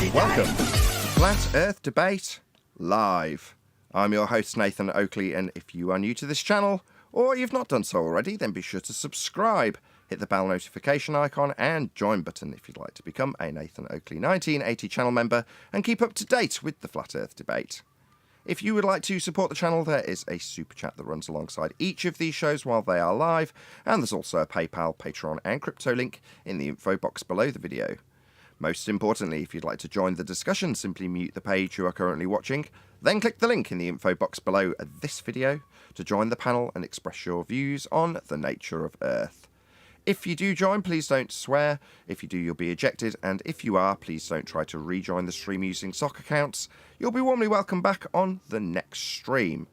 Welcome to Flat Earth Debate Live. I'm your host, Nathan Oakley, and if you are new to this channel, or you've not done so already, then be sure to subscribe, hit the bell notification icon, and join button if you'd like to become a Nathan Oakley 1980 channel member and keep up to date with the Flat Earth Debate. If you would like to support the channel, there is a super chat that runs alongside each of these shows while they are live, and there's also a PayPal, Patreon, and crypto link in the info box below the video. Most importantly, if you'd like to join the discussion, simply mute the page you are currently watching, then click the link in the info box below this video to join the panel and express your views on the nature of Earth. If you do join, please don't swear. If you do, you'll be ejected, and if you are, please don't try to rejoin the stream using sock accounts. You'll be warmly welcome back on the next stream.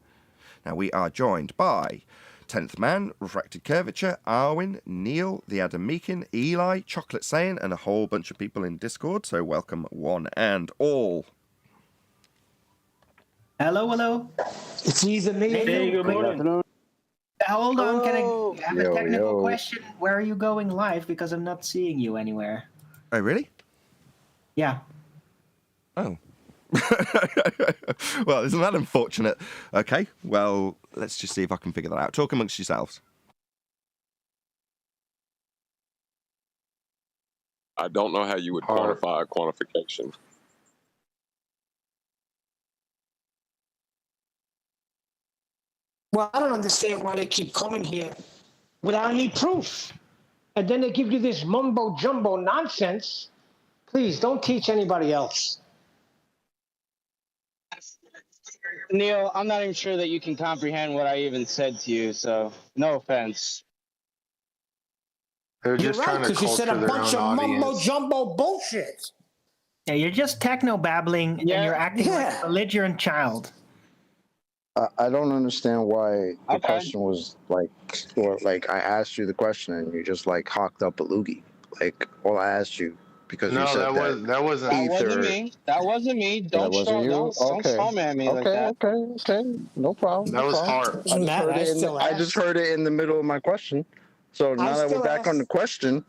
Now, we are joined by 10th Man, Refracted Curvature, Arwin, Neil, the Adam Meakin, Eli, Chocolate Saiyan, and a whole bunch of people in Discord, so welcome one and all. Hello, hello. It's easy, me. Hey, good morning. Hold on, can I have a technical yo. question? Where are you going live? Because I'm not seeing you anywhere. Oh, really? Yeah. Oh. Well, isn't that unfortunate? Okay, well, let's just see if I can figure that out. Talk amongst yourselves. I don't know how you would quantify a quantification. Well, I don't understand why they keep coming here without any proof. And then they give you this mumbo jumbo nonsense. Please don't teach anybody else. Neil, I'm not even sure that you can comprehend what I even said to you, so no offense. They're You're just right, trying to because you said a culture their bunch own of mumbo audience. jumbo bullshit. Yeah, you're just techno-babbling and you're acting like a belligerent child. I don't understand why the Okay. question was like, or like I asked you the question and you just like hawked up a loogie. Like, all I asked you because you No, said that wasn't That wasn't ether. me. That wasn't me. That Don't wasn't you. don't Okay. strawman me like Okay. that. Okay. No problem. that no was problem. hard. Doesn't matter, I still I just asked. heard it in the middle of my question. So now that we're still back on the asked. question,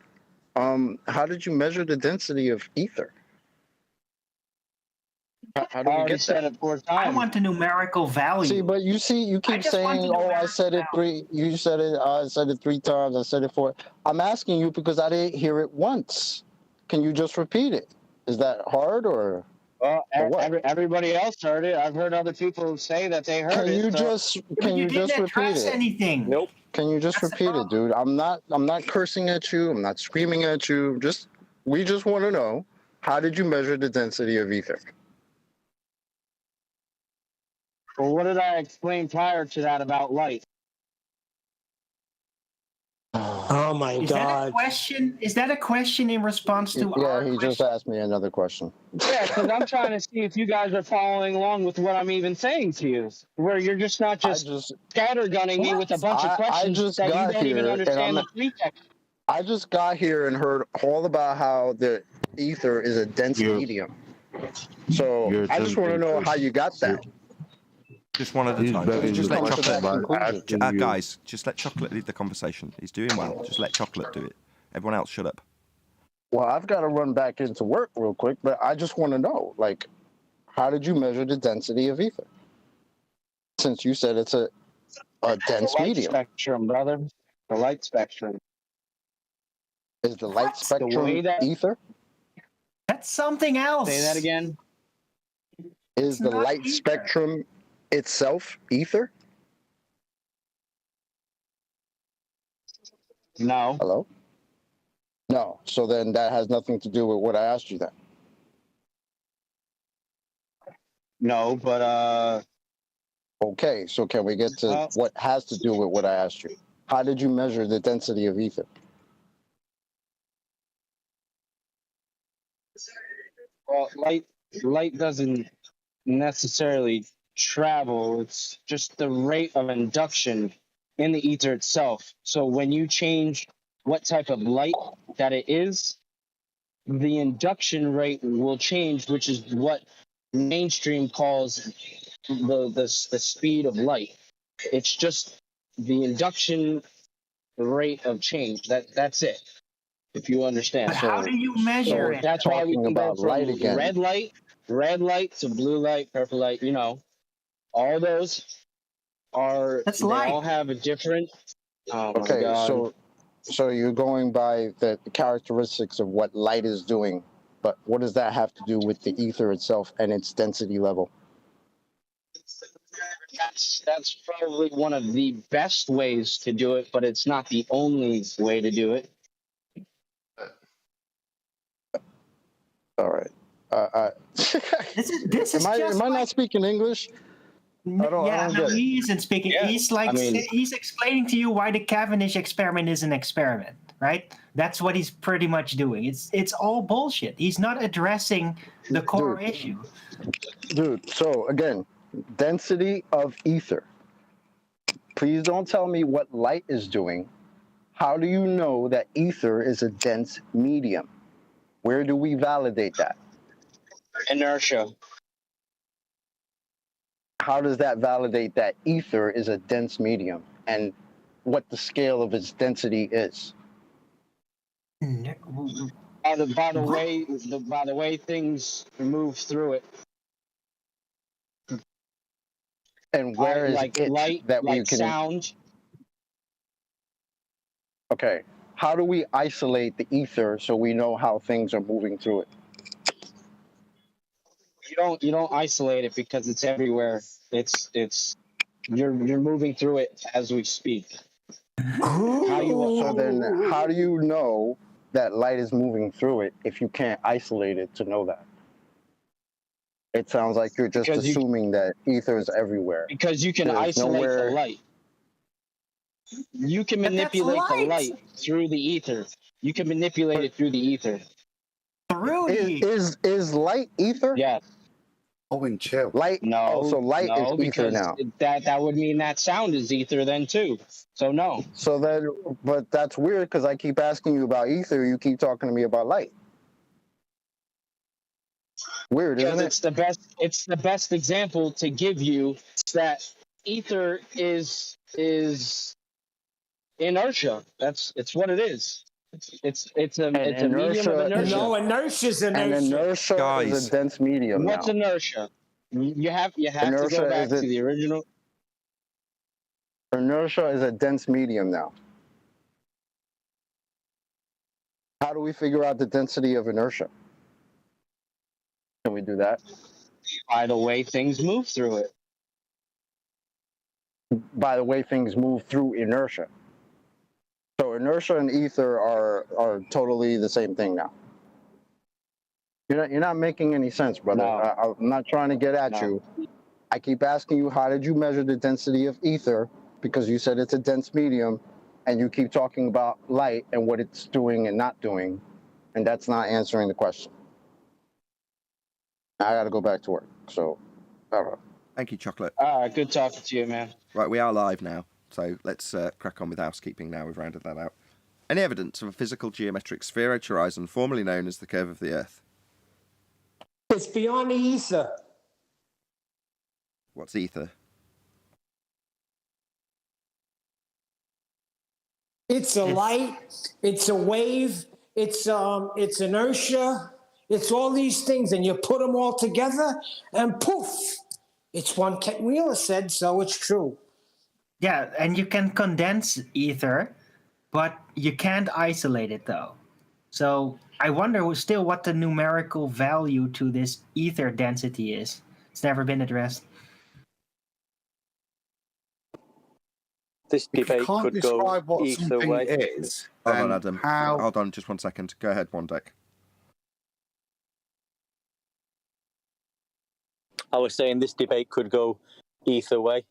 how did you measure the density of ether? How do I we already get said that? it 4 I times. want a numerical value. See, but you keep just want saying, to know "Oh, I how said it it's 3." You said it. I said it 3 times. I said it 4. I'm asking you because I didn't hear it once. Can you just repeat it? Is that hard or? Well, Or what? everybody else heard it. I've heard other people say that they heard Can it. you so- just But you just didn't repeat address it? anything. Nope. Can you just That's the repeat it, dude? I'm not cursing at you. I'm not screaming at you. We just want to know, how did you measure the density of ether? Well, what did I explain prior to that about light? Oh my Is that a God. question? Is that a question in response to Yeah, our he just question? asked me another question. Yeah, because I'm trying to see if you guys are following along with what I'm even saying to you. Where you're just not just scattergunning me with a bunch of I questions just that you got don't even here, and understand the pretext. I just got here and heard all about how the ether is a dense medium. So I just want to know how you got that. Just one at a time. Just let Chocolate. Guys, just let Chocolate lead the conversation. He's doing well. Just let Chocolate do it. Everyone else, shut up. Well, I've got to run back into work real quick, but I just want to know, like, how did you measure the density of ether? Since you said it's a dense The light medium. spectrum, brother. The light spectrum. Is the light The spectrum way that- ether? That's something else. Say that again. Is It's the not light ether. spectrum itself ether? No. Hello? No. So then that has nothing to do with what I asked you then. No, but Okay, so can we get to what has to do with what I asked you? How did you measure the density of ether? well, light doesn't necessarily travel. It's just the rate of induction in the ether itself. So when you change what type of light that it is, the induction rate will change, which is what mainstream calls the speed of light. It's just the induction rate of change. That's it. if you understand. But how do you measure it? That's why we Talking can go about from light again. red light to blue light, purple light. You know, all those are. That's they light. all have a different. Oh my Okay, God. so you're going by the characteristics of what light is doing, but what does that have to do with the ether itself and its density level? That's probably one of the best ways to do it, but it's not the only way to do it. All right. This is am I just not like, speaking English? I don't get it. he isn't speaking. Yeah, He's like, I mean- he's explaining to you why the Cavendish experiment is an experiment, right? That's what he's pretty much doing. It's all bullshit. He's not addressing the core issue. Dude, so again, density of ether. Please don't tell me what light is doing. How do you know that ether is a dense medium? Where do we validate that? Inertia. How does that validate that ether is a dense medium and what the scale of its density is? By the way things move through it. And where is like it light, that we like can? sound. Okay, how do we isolate the ether so we know how things are moving through it? You don't isolate it because it's everywhere. You're moving through it as we speak. So then, how do you know that light is moving through it if you can't isolate it to know that? It sounds like you're just assuming that ether is everywhere. Because you can There's isolate nowhere- the light. You can But that's manipulate the light. light through the ether. You can manipulate it through the ether. Rudy. Is light ether? Yeah. Owen, chill. Light. No. Oh, so light no, is ether because now. that would mean that sound is ether then too. So no. So then, but that's weird because I keep asking you about ether. You keep talking to me about light. Weird, Because isn't it? it's the best example to give you that ether is inertia. It's what it is. It's a medium of inertia. No, inertia's And inertia. inertia Guys. is a dense medium What's now. inertia? You have to Inertia go back is to the original. Inertia is a dense medium now. How do we figure out the density of inertia? Can we do that? By the way things move through it. By the way things move through inertia. So inertia and ether are totally the same thing now. You're not making any sense, brother. No. I'm not trying to get at No. you. I keep asking you, how did you measure the density of ether? Because you said it's a dense medium, and you keep talking about light and what it's doing and not doing, and that's not answering the question. I got to go back to work, so I don't know. Thank you, Chocolate. All right, good talking to you, man. Right, we are live now, so let's crack on with housekeeping now. We've rounded that out. Any evidence of a physical geometric spheroid horizon, formerly known as the curve of the Earth? It's beyond the ether. What's ether? It's a light. It's a wave. It's inertia. It's all these things, and you put them all together, and poof! It's one. Wheeler said so. It's true. Yeah, and you can condense ether, but you can't isolate it though. So I wonder still what the numerical value to this ether density is. It's never been addressed. This If you debate can't could go describe what either something way. is, Hold on, then Adam. how... Hold on, just 1 second. Go ahead, Wondek. I was saying this debate could go either way.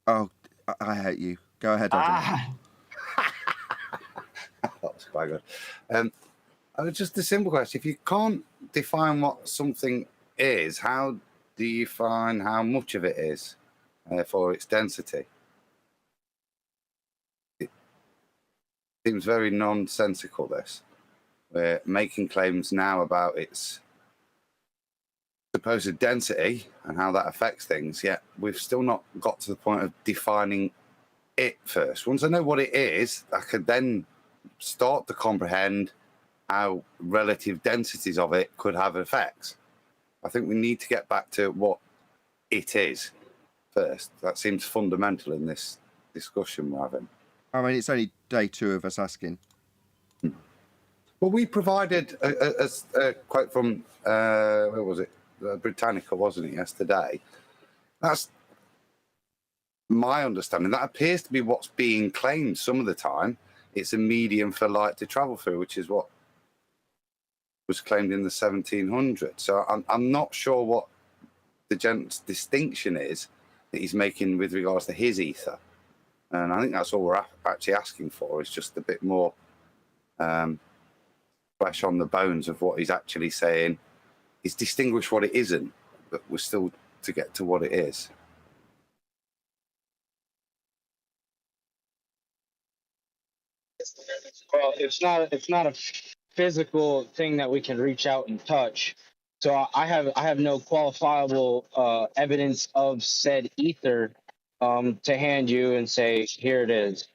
Oh, I hate you. Go ahead, Adam. That's quite good. Just a simple question. If you can't define what something is, how do you find how much of it is for its density? It seems very nonsensical, this. We're making claims now about its supposed density and how that affects things, yet we've still not got to the point of defining it first. Once I know what it is, I could then start to comprehend how relative densities of it could have effects. I think we need to get back to what it is first. That seems fundamental in this discussion we're having. I mean, it's only day 2 of us asking. Well, we provided a quote from, where was it? Britannica, wasn't it, yesterday? That's my understanding. That appears to be what's being claimed some of the time. It's a medium for light to travel through, which is what was claimed in the 1700s. So I'm not sure what the gent's distinction is that he's making with regards to his ether. And I think that's all we're actually asking for, is just a bit more flesh on the bones of what he's actually saying. He's distinguished what it isn't, but we're still to get to what it is. Well, it's not a physical thing that we can reach out and touch. So I have no qualifiable evidence of said ether to hand you and say, here it is.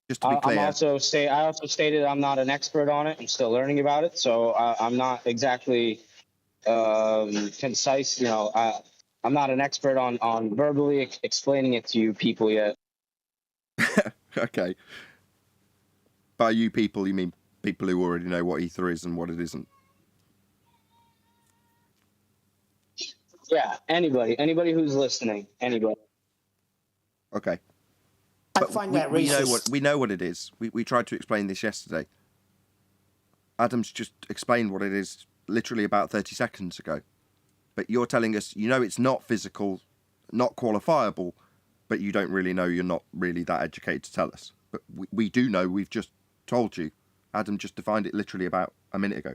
Just to be clear. I also stated I'm not an expert on it. I'm still learning about it, so I'm not exactly concise. You know, I'm not an expert on verbally explaining it to you people yet. Okay. By you people, you mean people who already know what ether is and what it isn't? Yeah, anybody who's listening, anybody. Okay. I But find we, that we know racist. we know what it is. We tried to explain this yesterday. Adam's just explained what it is literally about 30 seconds ago. But you're telling us, you know, it's not physical, not qualifiable, but you don't really know. You're not really that educated to tell us. But we do know. We've just told you. Adam just defined it literally about a minute ago.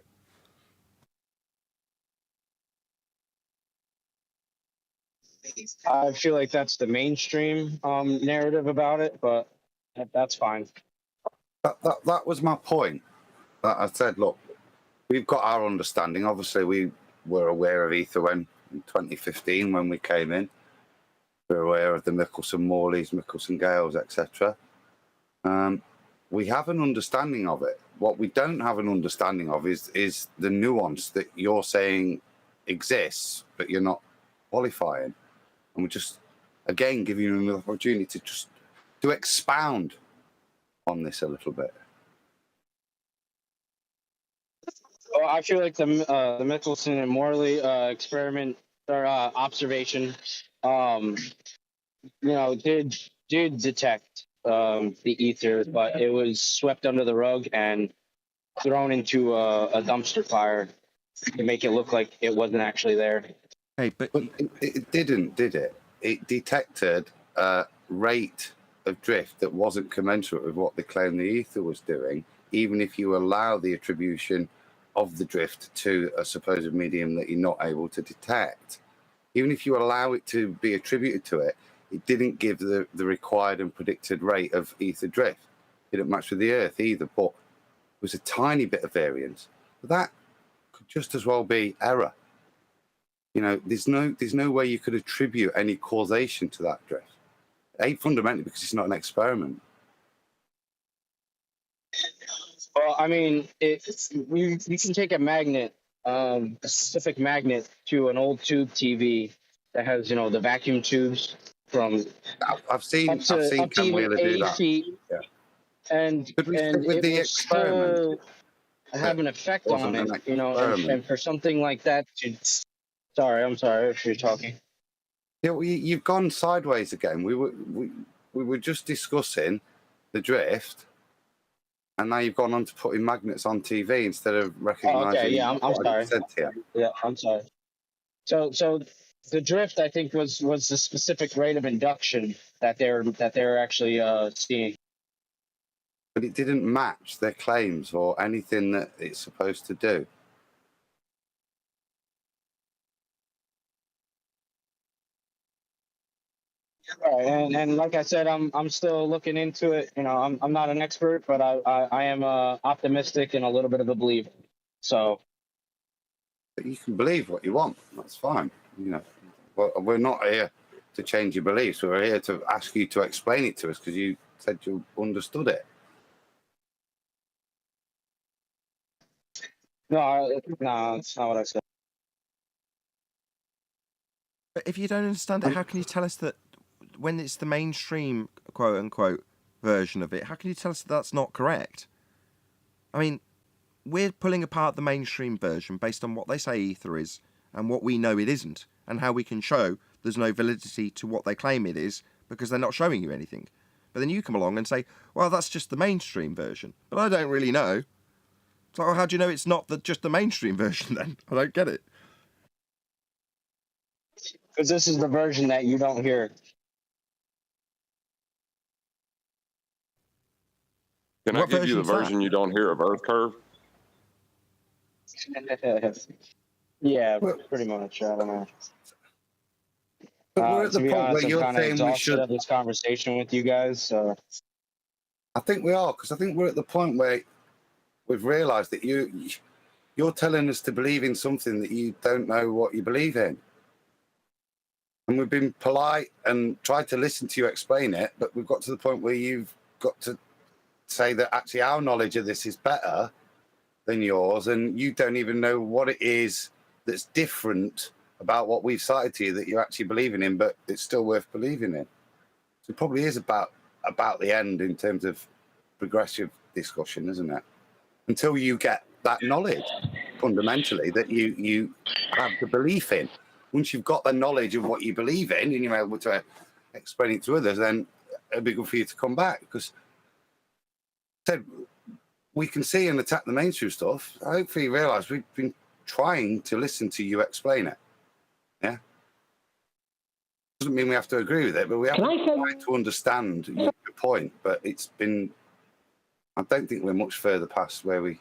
I feel like that's the mainstream narrative about it, but that's fine. That was my point. I said, look, we've got our understanding. Obviously, we were aware of ether in 2015 when we came in. We're aware of the Michelson-Morleys, Michelson-Gales, etc. We have an understanding of it. What we don't have an understanding of is the nuance that you're saying exists, but you're not qualifying. And we're just, again, giving you an opportunity to just to expound on this a little bit. Well, I feel like the Michelson and Morley experiment or observation, did detect the ether, but it was swept under the rug and thrown into a dumpster fire to make it look like it wasn't actually there. Hey, but it didn't, did it? It detected a rate of drift that wasn't commensurate with what they claimed the ether was doing, even if you allow the attribution of the drift to a supposed medium that you're not able to detect. Even if you allow it to be attributed to it, it didn't give the required and predicted rate of ether drift. It didn't match with the Earth either, but it was a tiny bit of variance. But that could just as well be error. You know, there's no way you could attribute any causation to that drift. Fundamentally, because it's not an experiment. Well, I mean, you can take a magnet, a specific magnet, to an old tube TV that has, the vacuum tubes from I've seen Cam Wheeler do 80 that. feet, Yeah. and Could we stick with it the will experiment? still have an effect on Wasn't it, an and for something like that to. Sorry, I'm sorry if you're talking. Yeah, you've gone sideways again. We were just discussing the drift, and now you've gone on to putting magnets on TV instead of recognizing. Okay, yeah, I'm what I sorry. said here. Yeah, I'm sorry. So the drift, I think, was the specific rate of induction that they're actually seeing. But it didn't match their claims or anything that it's supposed to do. Right, and like I said, I'm still looking into it. I'm not an expert, but I am optimistic and a little bit of a believer. So. But you can believe what you want. That's fine. But we're not here to change your beliefs. We're here to ask you to explain it to us because you said you understood it. No, it's not what I said. But if you don't understand it, how can you tell us that when it's the mainstream quote unquote version of it? How can you tell us that that's not correct? I mean, we're pulling apart the mainstream version based on what they say ether is and what we know it isn't, and how we can show there's no validity to what they claim it is because they're not showing you anything. But then you come along and say, well, that's just the mainstream version. But I don't really know. So how do you know it's not just the mainstream version then? I don't get it. Because this is the version that you don't hear. Can What I give you the version's that? version you don't hear of Earth Curve? Yeah, pretty much. I don't know. But we're at To the be point where honest, I'm you're kind of saying we exhausted should. of this conversation with you guys. So I think we are, because I think we're at the point where we've realised that you're telling us to believe in something that you don't know what you believe in. And we've been polite and tried to listen to you explain it, but we've got to the point where you've got to say that actually our knowledge of this is better than yours, and you don't even know what it is that's different about what we've cited to you that you're actually believing in, but it's still worth believing in. So it probably is about the end in terms of progressive discussion, isn't it? Until you get that knowledge fundamentally that you have the belief in. Once you've got the knowledge of what you believe in and you're able to explain it to others, then it'd be good for you to come back, because we can see and attack the mainstream stuff. Hopefully you realise we've been trying to listen to you explain it. Yeah? Doesn't mean we have to agree with it, but we have to understand your point. But it's been, I don't think we're much further past where we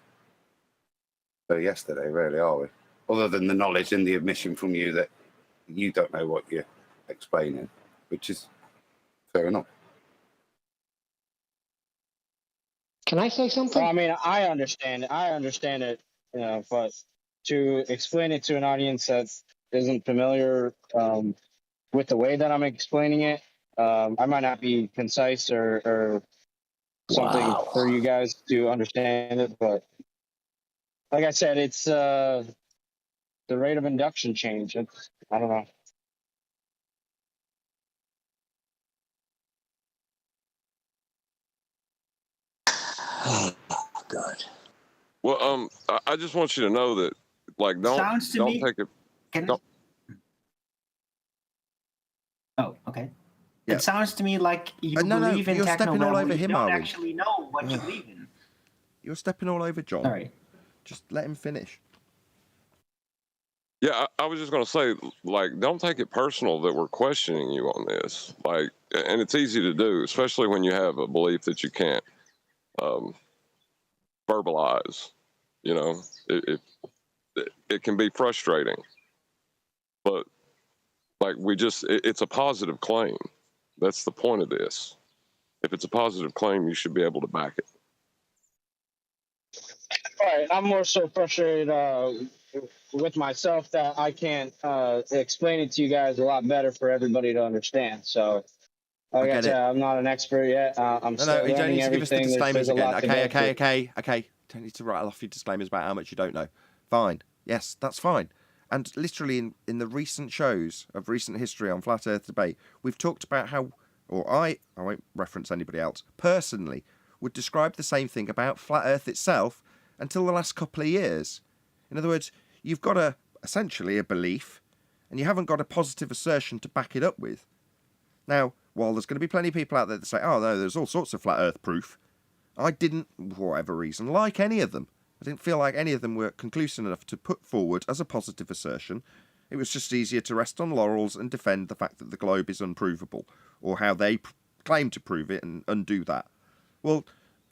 were yesterday, really, are we? Other than the knowledge and the admission from you that you don't know what you're explaining, which is fair enough. Can I say something? I mean, I understand it, but to explain it to an audience that isn't familiar with the way that I'm explaining it, I might not be concise or something for you guys to understand it. But like I said, it's the rate of induction change. I don't know. Oh, God. Well, I just want you to know that, like, don't take it. Don't. Oh, okay. Yeah. It sounds to me like you No, believe in you're stepping all techno, over you him, don't are we? actually know what you believe in. You're stepping all over John. Sorry. Just let him finish. Yeah, I was just going to say, like, don't take it personal that we're questioning you on this. Like, and it's easy to do, especially when you have a belief that you can't verbalize. You know, it can be frustrating, but like it's a positive claim. That's the point of this. If it's a positive claim, you should be able to back it. All right, I'm more so frustrated with myself that I can't explain it to you guys a lot better for everybody to understand. So, like I said, I'm not an expert yet. I'm still you don't learning need to give us the everything. disclaimers There's a again. lot to go through. Okay. Don't need to rattle off your disclaimers about how much you don't know. Fine. Yes, that's fine. And literally in the recent shows of recent history on Flat Earth Debate, we've talked about how, or I won't reference anybody else, personally would describe the same thing about Flat Earth itself until the last couple of years. In other words, you've got essentially a belief, and you haven't got a positive assertion to back it up with. Now, while there's going to be plenty of people out there that say, oh no, there's all sorts of Flat Earth proof, I didn't, for whatever reason, like any of them. I didn't feel like any of them were conclusive enough to put forward as a positive assertion. It was just easier to rest on laurels and defend the fact that the globe is unprovable, or how they claim to prove it and undo that. Well,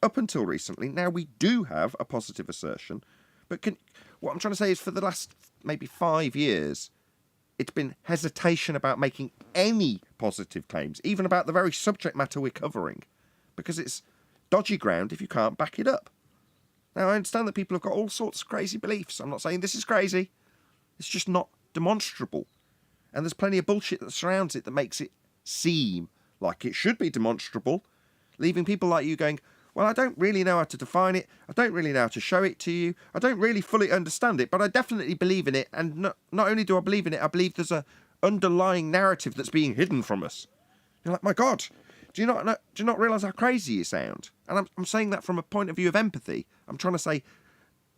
up until recently, now we do have a positive assertion, but what I'm trying to say is for the last maybe 5 years, it's been hesitation about making any positive claims, even about the very subject matter we're covering, because it's dodgy ground if you can't back it up. Now, I understand that people have got all sorts of crazy beliefs. I'm not saying this is crazy. It's just not demonstrable. And there's plenty of bullshit that surrounds it that makes it seem like it should be demonstrable, leaving people like you going, Well, I don't really know how to define it. I don't really know how to show it to you. I don't really fully understand it, but I definitely believe in it. And not only do I believe in it, I believe there's a underlying narrative that's being hidden from us. You're like, my God, do you not realise how crazy you sound? And I'm saying that from a point of view of empathy. I'm trying to say,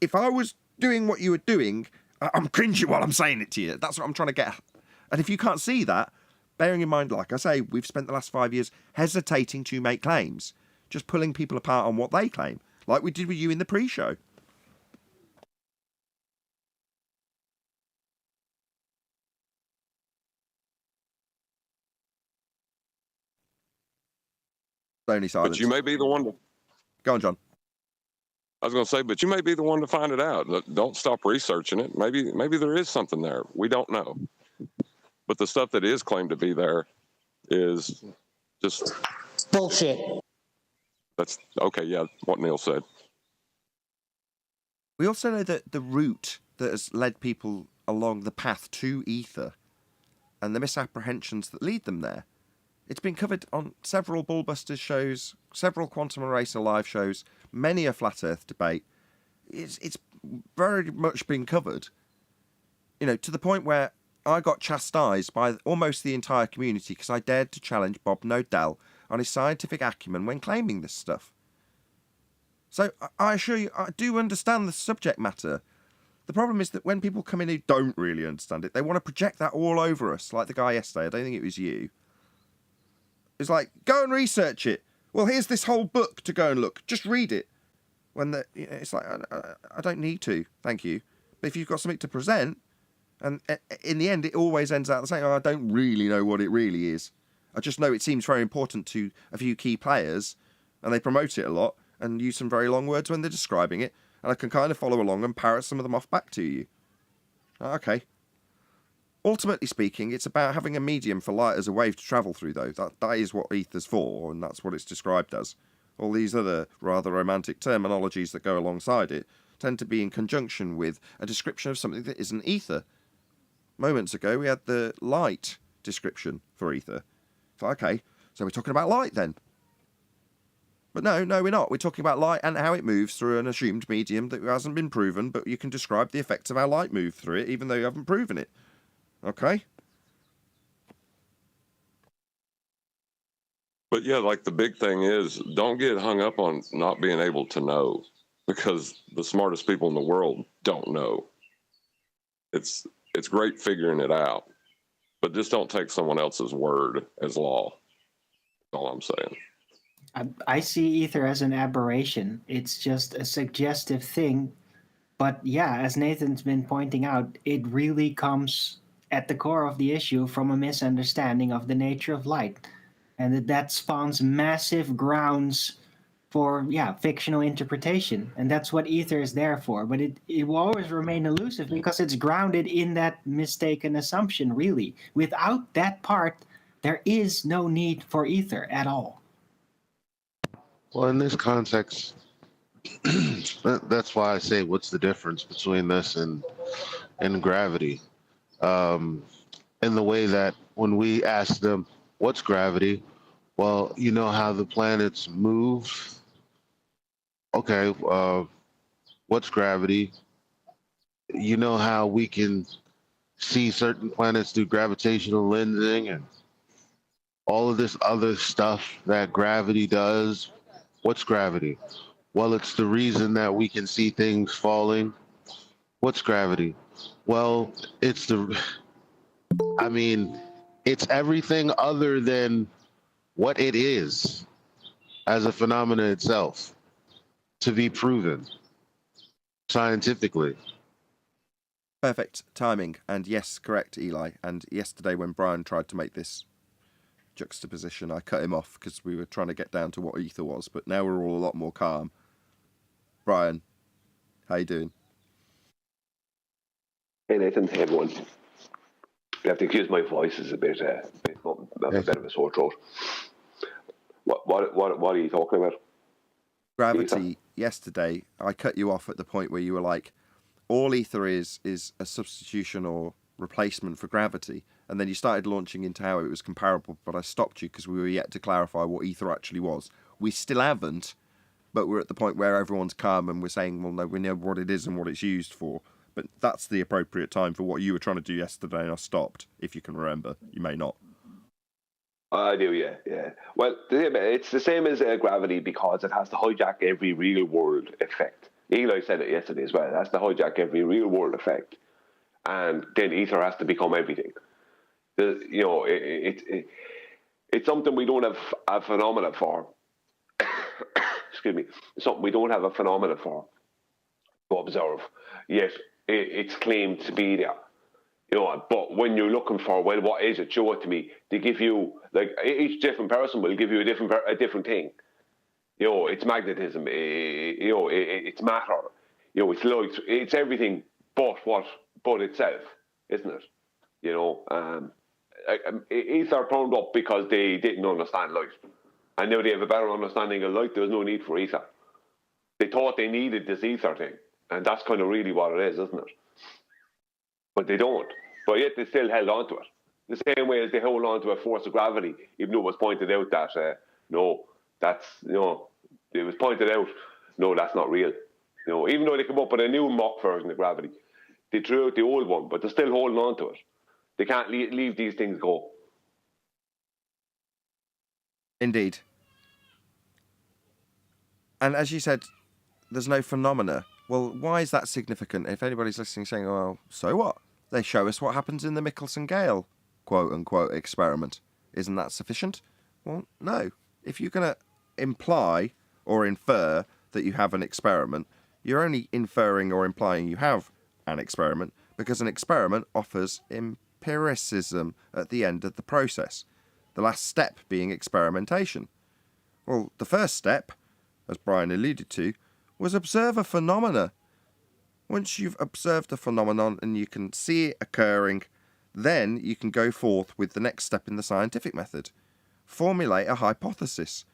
if I was doing what you were doing, I'm cringing while I'm saying it to you. That's what I'm trying to get at. And if you can't see that, bearing in mind, like I say, we've spent the last 5 years hesitating to make claims, just pulling people apart on what they claim, like we did with you in the pre-show. Only silence. But you may be the one to... Go on, John. I was going to say, but you may be the one to find it out. Don't stop researching it. Maybe there is something there. We don't know. But the stuff that is claimed to be there is just Bullshit. That's okay. Yeah, what Neil said. We also know that the route that has led people along the path to ether and the misapprehensions that lead them there. It's been covered on several Bullbusters shows, several Quantum Eraser live shows, many a Flat Earth debate. It's very much been covered, you know, to the point where I got chastised by almost the entire community because I dared to challenge Bob Nodell on his scientific acumen when claiming this stuff. So I assure you, I do understand the subject matter. The problem is that when people come in who don't really understand it, they want to project that all over us, like the guy yesterday. I don't think it was you. It's like, go and research it. Well, here's this whole book to go and look. Just read it. When it's like, I don't need to, thank you. But if you've got something to present, and in the end, it always ends out the same. Oh, I don't really know what it really is. I just know it seems very important to a few key players, and they promote it a lot, and use some very long words when they're describing it, and I can kind of follow along and parrot some of them off back to you. Okay. Ultimately speaking, it's about having a medium for light as a wave to travel through, though. That is what ether's for, and that's what it's described as. All these other rather romantic terminologies that go alongside it tend to be in conjunction with a description of something that isn't ether. Moments ago, we had the light description for ether. So, okay, so we're talking about light then. But no, we're not. We're talking about light and how it moves through an assumed medium that hasn't been proven, but you can describe the effects of how light moves through it, even though you haven't proven it. Okay? But yeah, like the big thing is, don't get hung up on not being able to know, because the smartest people in the world don't know. It's great figuring it out, but just don't take someone else's word as law. That's all I'm saying. I see ether as an aberration. It's just a suggestive thing. But yeah, as Nathan's been pointing out, it really comes at the core of the issue from a misunderstanding of the nature of light. And that spawns massive grounds for, fictional interpretation. And that's what ether is there for. But it will always remain elusive because it's grounded in that mistaken assumption, really. Without that part, there is no need for ether at all. Well, in this context, that's why I say, what's the difference between this and gravity? In the way that when we ask them, what's gravity? Well, you know how the planets move? Okay, what's gravity? You know how we can see certain planets through gravitational lensing and all of this other stuff that gravity does? What's gravity? Well, it's the reason that we can see things falling. What's gravity? Well, it's everything other than what it is as a phenomenon itself to be proven scientifically. Perfect timing. And yes, correct, Eli. And yesterday when Brian tried to make this juxtaposition, I cut him off because we were trying to get down to what ether was, but now we're all a lot more calm. Brian, how you doing? Hey Nathan, hey everyone. You have to excuse my voice is a bit a bit of a sore throat. What are you talking about? Gravity. Yesterday, I cut you off at the point where you were like, all ether is a substitution or replacement for gravity. And then you started launching into how it was comparable, but I stopped you because we were yet to clarify what ether actually was. We still haven't, but we're at the point where everyone's calm and we're saying, well, no, we know what it is and what it's used for. But that's the appropriate time for what you were trying to do yesterday, and I stopped, if you can remember. You may not. I do, yeah. Well, it's the same as gravity because it has to hijack every real world effect. Eli said it yesterday as well. It has to hijack every real world effect, and then ether has to become everything. It's something we don't have a phenomena for. Excuse me. It's something we don't have a phenomena for to observe. Yet it's claimed to be there. But when you're looking for, well, what is it? Show it to me. They give you, like, each different person will give you a different thing. It's magnetism. It's matter. It's light. It's everything but itself, isn't it? Ether turned up because they didn't understand light. And now they have a better understanding of light. There's no need for ether. They thought they needed this ether thing. And that's kind of really what it is, isn't it? But they don't. But yet they still held on to it. The same way as they hold on to a force of gravity, even though it was pointed out that, it was pointed out, no, that's not real. Even though they come up with a new mock version of gravity, they threw out the old one, but they're still holding on to it. They can't leave these things go. Indeed. And as you said, there's no phenomena. Well, why is that significant? If anybody's listening saying, well, so what? They show us what happens in the Michelson-Gale quote-unquote experiment. Isn't that sufficient? Well, no. If you're going to imply or infer that you have an experiment, you're only inferring or implying you have an experiment because an experiment offers empiricism at the end of the process, the last step being experimentation. Well, the first step, as Brian alluded to, was observe a phenomena. Once you've observed a phenomenon and you can see it occurring, then you can go forth with the next step in the scientific method. Formulate a hypothesis,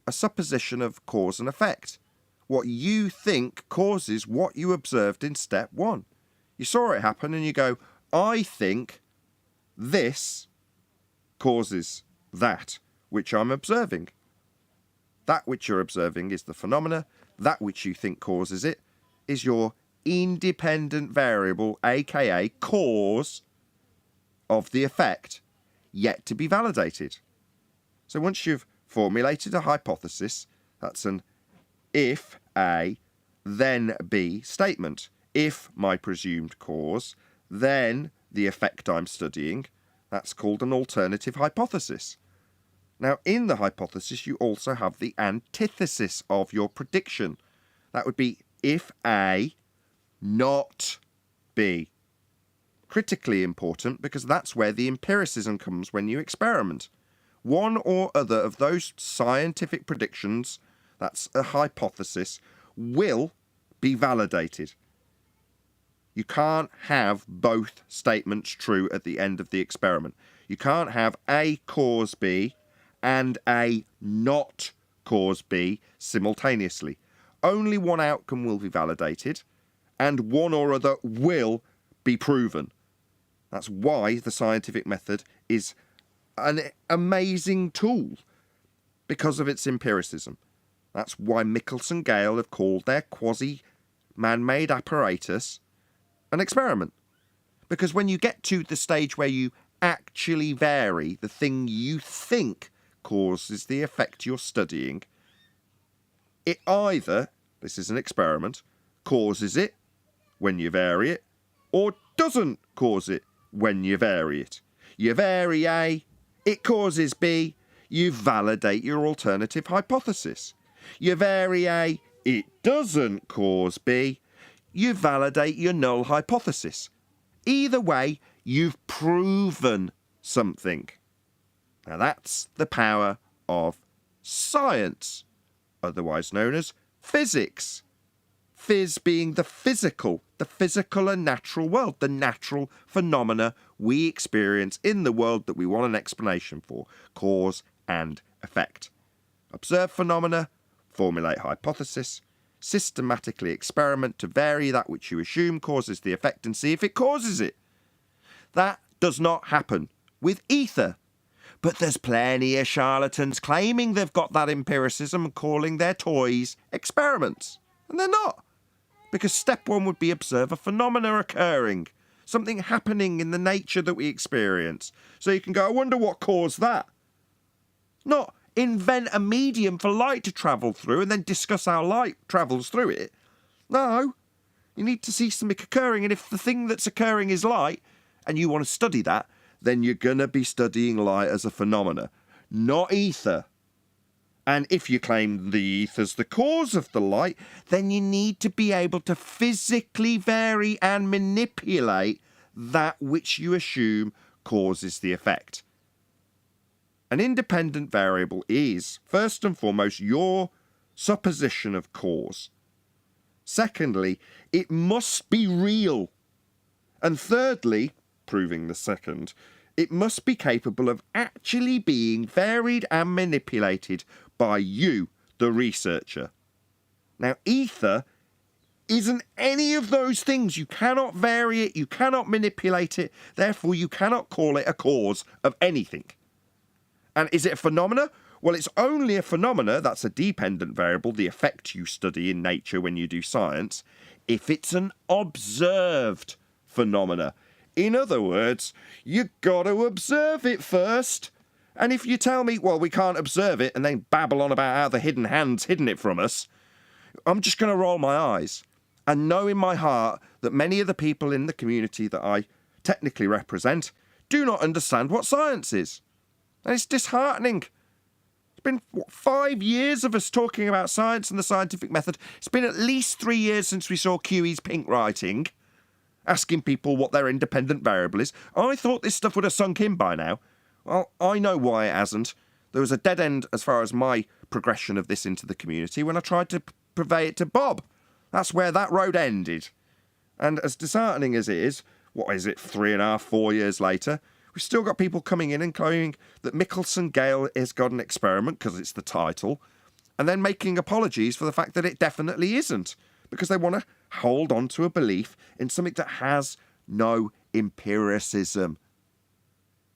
a supposition of cause and effect. What you think causes what you observed in step one. You saw it happen and you go, I think this causes that which I'm observing. That which you're observing is the phenomena. That which you think causes it is your independent variable, aka cause, of the effect, yet to be validated. So once you've formulated a hypothesis, that's an if A, then B statement. If my presumed cause, then the effect I'm studying, that's called an alternative hypothesis. Now, in the hypothesis, you also have the antithesis of your prediction. That would be if A, not B. Critically important because that's where the empiricism comes when you experiment. One or other of those scientific predictions, that's a hypothesis, will be validated. You can't have both statements true at the end of the experiment. You can't have A cause B and A not cause B simultaneously. Only one outcome will be validated, and one or other will be proven. That's why the scientific method is an amazing tool, because of its empiricism. That's why Michelson-Gale have called their quasi-man-made apparatus an experiment. Because when you get to the stage where you actually vary the thing you think causes the effect you're studying, it either, this is an experiment, causes it when you vary it, or doesn't cause it when you vary it. You vary A, it causes B, you validate your alternative hypothesis. You vary A, it doesn't cause B, you validate your null hypothesis. Either way, you've proven something. Now that's the power of science, otherwise known as physics. Phys being the physical and natural world, the natural phenomena we experience in the world that we want an explanation for, cause and effect. Observe phenomena, formulate hypothesis, systematically experiment to vary that which you assume causes the effect and see if it causes it. That does not happen with ether. But there's plenty of charlatans claiming they've got that empiricism and calling their toys experiments. And they're not. Because step one would be observe a phenomena occurring, something happening in the nature that we experience. So you can go, I wonder what caused that. Not invent a medium for light to travel through and then discuss how light travels through it. No, you need to see something occurring, and if the thing that's occurring is light, and you want to study that, then you're going to be studying light as a phenomena, not ether. And if you claim the ether's the cause of the light, then you need to be able to physically vary and manipulate that which you assume causes the effect. An independent variable is, first and foremost, your supposition of cause. Secondly, it must be real. And thirdly, proving the second, it must be capable of actually being varied and manipulated by you, the researcher. Now, ether isn't any of those things. You cannot vary it, you cannot manipulate it, therefore you cannot call it a cause of anything. And is it a phenomena? Well, it's only a phenomena, that's a dependent variable, the effect you study in nature when you do science, if it's an observed phenomena. In other words, you got to observe it first. And if you tell me, well, we can't observe it, and then babble on about how the hidden hand's hidden it from us, I'm just going to roll my eyes and know in my heart that many of the people in the community that I technically represent do not understand what science is. And it's disheartening. It's been 5 years of us talking about science and the scientific method. It's been at least 3 years since we saw QE's pink writing, asking people what their independent variable is. I thought this stuff would have sunk in by now. Well, I know why it hasn't. There was a dead end as far as my progression of this into the community when I tried to purvey it to Bob. That's where that road ended. And as disheartening as it is, what is it, 3.5, 4 years later, we've still got people coming in and claiming that Michelson-Gale has got an experiment because it's the title, and then making apologies for the fact that it definitely isn't, because they want to hold on to a belief in something that has no empiricism.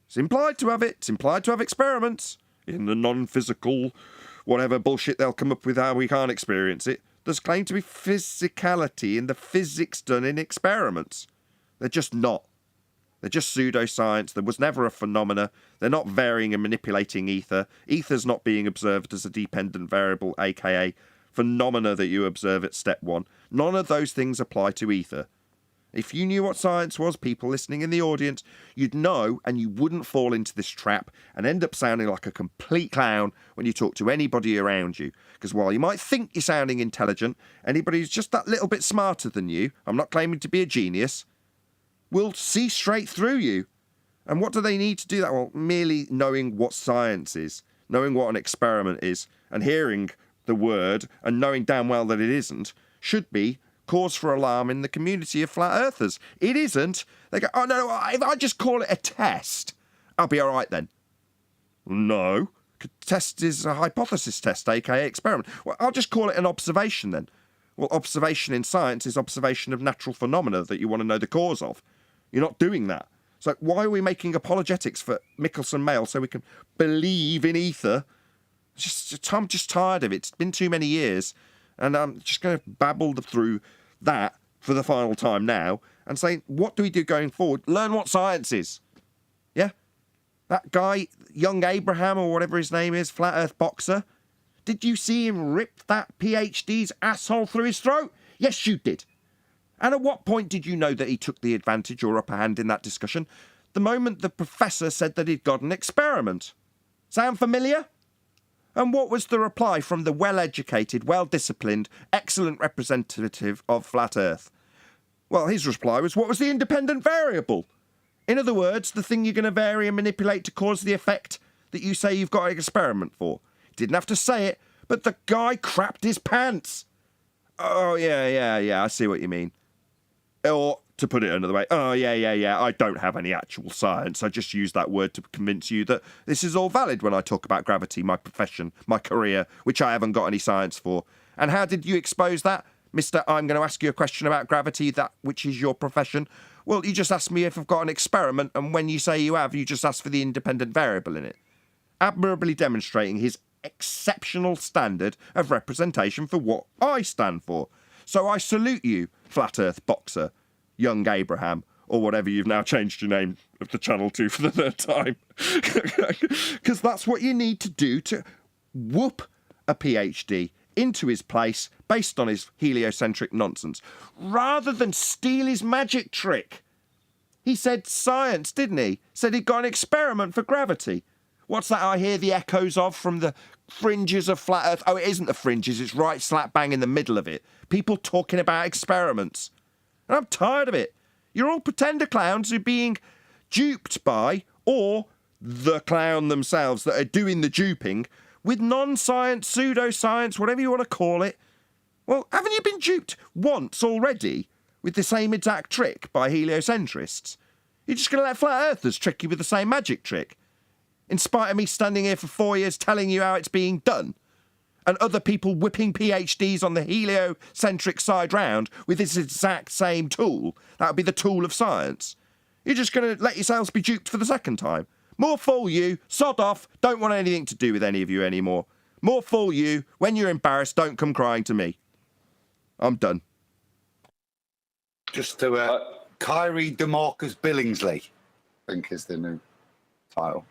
It's implied to have it. It's implied to have experiments in the non-physical, whatever bullshit they'll come up with how we can't experience it. There's claimed to be physicality in the physics done in experiments. They're just not. They're just pseudoscience. There was never a phenomena. They're not varying and manipulating ether. Ether's not being observed as a dependent variable, aka phenomena that you observe at step one. None of those things apply to ether. If you knew what science was, people listening in the audience, you'd know, and you wouldn't fall into this trap and end up sounding like a complete clown when you talk to anybody around you. Because while you might think you're sounding intelligent, anybody who's just that little bit smarter than you, I'm not claiming to be a genius, will see straight through you. And what do they need to do that? Well, merely knowing what science is, knowing what an experiment is, and hearing the word and knowing damn well that it isn't, should be cause for alarm in the community of flat earthers. It isn't. They go, oh no, if I just call it a test, I'll be all right then. No, test is a hypothesis test, aka experiment. Well, I'll just call it an observation then. Well, observation in science is observation of natural phenomena that you want to know the cause of. You're not doing that. So why are we making apologetics for Michelson-Mail so we can believe in ether? I'm just tired of it. It's been too many years. And I'm just going to babble through that for the final time now and say, what do we do going forward? Learn what science is. Yeah? That guy, young Abraham or whatever his name is, flat earth boxer, did you see him rip that PhD's asshole through his throat? Yes, you did. And at what point did you know that he took the advantage or upper hand in that discussion? The moment the professor said that he'd got an experiment. Sound familiar? And what was the reply from the well-educated, well-disciplined, excellent representative of Flat Earth? Well, his reply was, what was the independent variable? In other words, the thing you're going to vary and manipulate to cause the effect that you say you've got an experiment for. Didn't have to say it, but the guy crapped his pants. Oh, yeah, I see what you mean. Or, to put it another way, oh, yeah, I don't have any actual science. I just use that word to convince you that this is all valid when I talk about gravity, my profession, my career, which I haven't got any science for. And how did you expose that? Mr. I'm going to ask you a question about gravity, that which is your profession. Well, you just asked me if I've got an experiment, and when you say you have, you just ask for the independent variable in it. admirably demonstrating his exceptional standard of representation for what I stand for. So I salute you, Flat Earth Boxer, Young Abraham, or whatever you've now changed your name of the channel to for the third time. Because that's what you need to do to whoop a PhD into his place based on his heliocentric nonsense, rather than steal his magic trick. He said science, didn't he? Said he'd got an experiment for gravity. What's that I hear the echoes of from the fringes of Flat Earth? Oh, it isn't the fringes, it's right slap bang in the middle of it. People talking about experiments. And I'm tired of it. You're all pretender clowns who are being duped by, or the clown themselves that are doing the duping, with non-science, pseudoscience, whatever you want to call it. Well, haven't you been duped once already with the same exact trick by heliocentrists? You're just going to let flat earthers trick you with the same magic trick, in spite of me standing here for 4 years telling you how it's being done, and other people whipping PhDs on the heliocentric side round with this exact same tool. That would be the tool of science. You're just going to let yourselves be duped for the second time. More fool you, sod off, don't want anything to do with any of you anymore. More fool you, when you're embarrassed, don't come crying to me. I'm done. Just to Kyrie DeMarcus Billingsley, I think is the new title.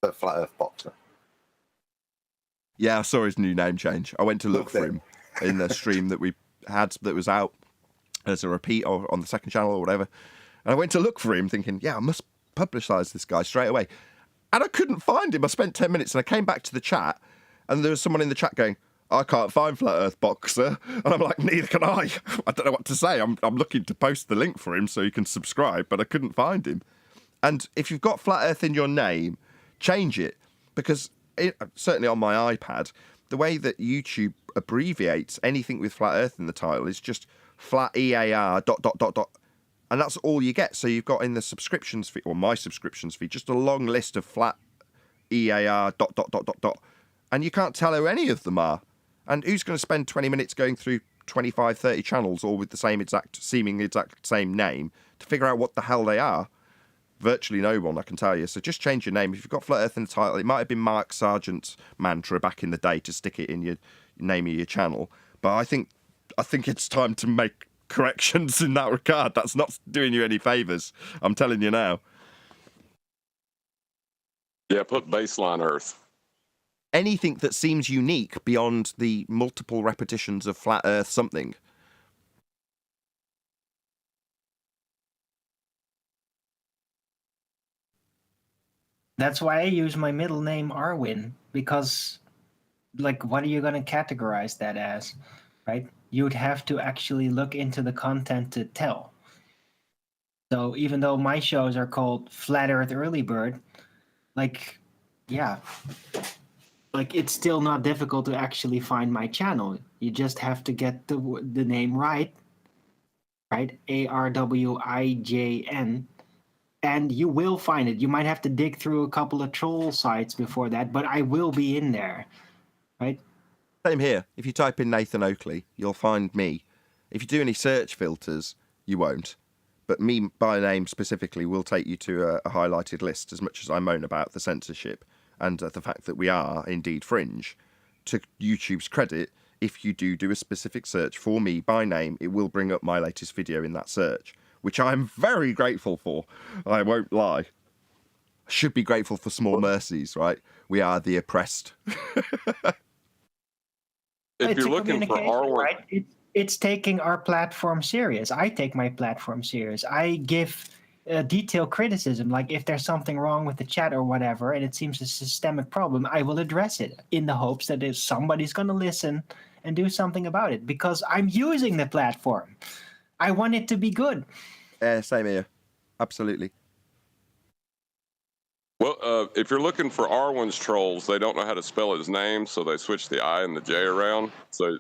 The Flat Earth Boxer. Yeah, I saw his new name change. I went to look for him in the stream that we had that was out as a repeat or on the second channel or whatever. And I went to look for him thinking, yeah, I must publicise this guy straight away. And I couldn't find him. I spent 10 minutes and I came back to the chat and there was someone in the chat going, I can't find Flat Earth Boxer. And I'm like, neither can I. I don't know what to say. I'm looking to post the link for him so you can subscribe, but I couldn't find him. And if you've got Flat Earth in your name, change it. Because certainly on my iPad, the way that YouTube abbreviates anything with Flat Earth in the title is just flat EAR ... And that's all you get. So you've got in the subscriptions feed, or my subscriptions feed, just a long list of flat EAR ... And you can't tell who any of them are. And who's going to spend 20 minutes going through 25, 30 channels, all with the same seeming exact same name, to figure out what the hell they are? Virtually no one, I can tell you. So just change your name. If you've got Flat Earth in the title, it might have been Mark Sargent's mantra back in the day to stick it in your name of your channel. But I think it's time to make corrections in that regard. That's not doing you any favours. I'm telling you now. Yeah, put baseline Earth. Anything that seems unique beyond the multiple repetitions of Flat Earth something. That's why I use my middle name Arwin, because, like, what are you going to categorize that as, right? You would have to actually look into the content to tell. So even though my shows are called Flat Earth Early Bird, like, yeah, like, it's still not difficult to actually find my channel. You just have to get the name right? ARWIJN. And you will find it. You might have to dig through a couple of troll sites before that, but I will be in there, right? Same here. If you type in Nathan Oakley, you'll find me. If you do any search filters, you won't. But me by name specifically will take you to a highlighted list, as much as I moan about the censorship and the fact that we are indeed fringe. To YouTube's credit, if you do a specific search for me by name, it will bring up my latest video in that search, which I'm very grateful for. I won't lie. I should be grateful for small mercies, right? We are the oppressed. If you're looking for R1, right? It's taking our platform serious. I take my platform serious. I give detailed criticism. Like, if there's something wrong with the chat or whatever, and it seems a systemic problem, I will address it in the hopes that if somebody's going to listen and do something about it, because I'm using the platform. I want it to be good. Yeah, same here. Absolutely. well, if you're looking for R1's trolls, they don't know how to spell his name, so they switch the I and the J around. So,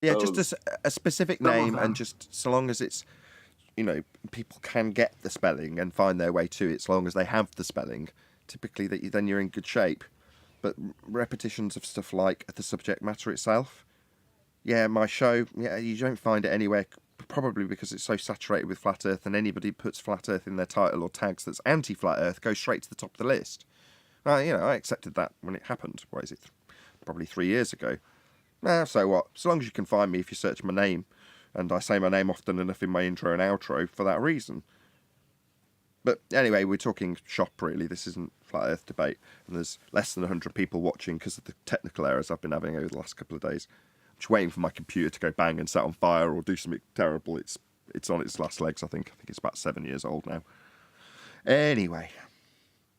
yeah, just a specific name, and just so long as it's, people can get the spelling and find their way to it, so long as they have the spelling, typically then you're in good shape. But repetitions of stuff like the subject matter itself, yeah, my show, yeah, you don't find it anywhere probably because it's so saturated with flat Earth, and anybody puts flat Earth in their title or tags that's anti-flat Earth goes straight to the top of the list. I accepted that when it happened. What is it? Probably 3 years ago. So what? So long as you can find me if you search my name, and I say my name often enough in my intro and outro for that reason. But anyway, we're talking shop, really. This isn't flat Earth debate, and there's less than 100 people watching because of the technical errors I've been having over the last couple of days. I'm just waiting for my computer to go bang and set on fire or do something terrible. It's on its last legs, I think. I think it's about 7 years old now. Anyway,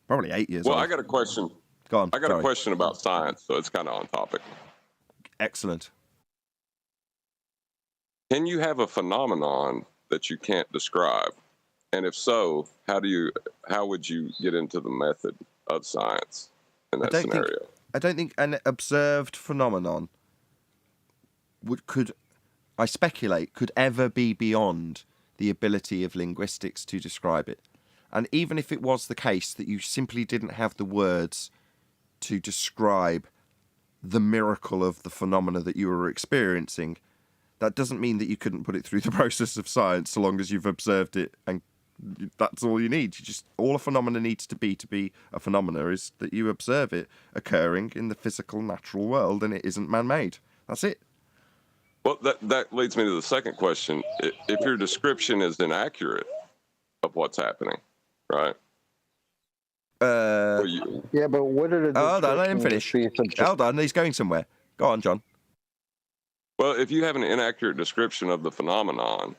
probably 8 years old. Well, I got a question. Go on. I got a question about science, so it's kind of on topic. Excellent. Can you have a phenomenon that you can't describe? And if so, how would you get into the method of science in that scenario? I don't think an observed phenomenon could ever be beyond the ability of linguistics to describe it. And even if it was the case that you simply didn't have the words to describe the miracle of the phenomena that you were experiencing, that doesn't mean that you couldn't put it through the process of science so long as you've observed it, and that's all you need. All a phenomena needs to be a phenomena is that you observe it occurring in the physical, natural world, and it isn't man-made. That's it. Well, that leads me to the second question. If your description is inaccurate of what's happening, right? Yeah, but what are the... Hold on, let him finish. Hold on, he's going somewhere. Go on, John. Well, if you have an inaccurate description of the phenomenon,